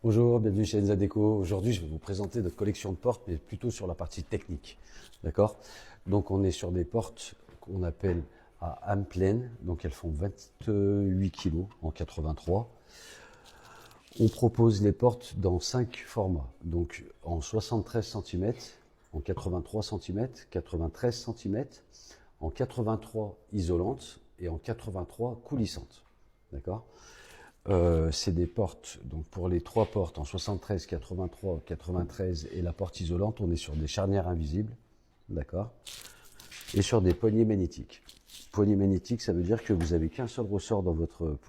Bonjour, bienvenue chez Enza Déco. Aujourd'hui, je vais vous présenter notre collection de portes, mais plutôt sur la partie technique. D'accord? Donc, on est sur des portes qu'on appelle à âme pleine. Donc, elles font 28 kg en 83. On propose les portes dans 5 formats. Donc, en 73 cm, en 83 cm, 93 cm, en 83 isolantes et en 83 coulissantes. D'accord? C'est des portes, donc pour les 3 portes en 73, 83, 93 et la porte isolante, on est sur des charnières invisibles, d'accord, et sur des poignées magnétiques. Poignée magnétique, ça veut dire que vous avez qu'un seul ressort dans votre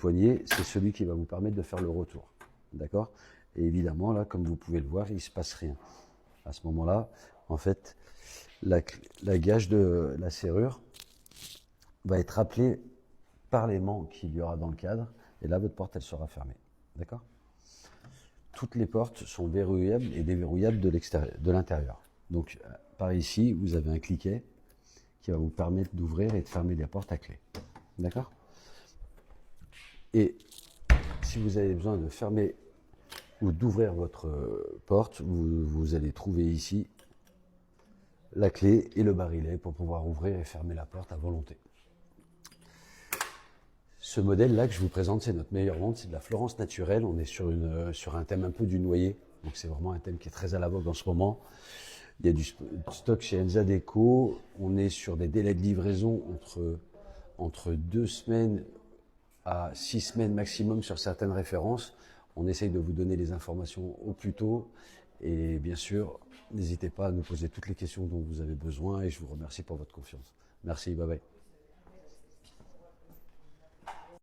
poignet, c'est celui qui va vous permettre de faire le retour, d'accord. Et évidemment, là, comme vous pouvez le voir, il ne se passe rien. À ce moment-là, en fait, la gage de la serrure va être appelée par l'aimant qu'il y aura dans le cadre, et là, votre porte, elle sera fermée. D'accord? Toutes les portes sont verrouillables et déverrouillables de l'intérieur. Donc, par ici, vous avez un cliquet qui va vous permettre d'ouvrir et de fermer les portes à clé. D'accord? Et si vous avez besoin de fermer ou d'ouvrir votre porte, vous allez trouver ici la clé et le barillet pour pouvoir ouvrir et fermer la porte à volonté. Ce modèle-là que je vous présente, c'est notre meilleure vente, c'est de la Florence naturelle. On est sur un thème un peu du noyer, donc c'est vraiment un thème qui est très à la vogue en ce moment. Il y a du stock chez Enza Déco. On est sur des délais de livraison entre 2 semaines à 6 semaines maximum sur certaines références. On essaye de vous donner les informations au plus tôt. Et bien sûr, n'hésitez pas à nous poser toutes les questions dont vous avez besoin et je vous remercie pour votre confiance. Merci, bye bye.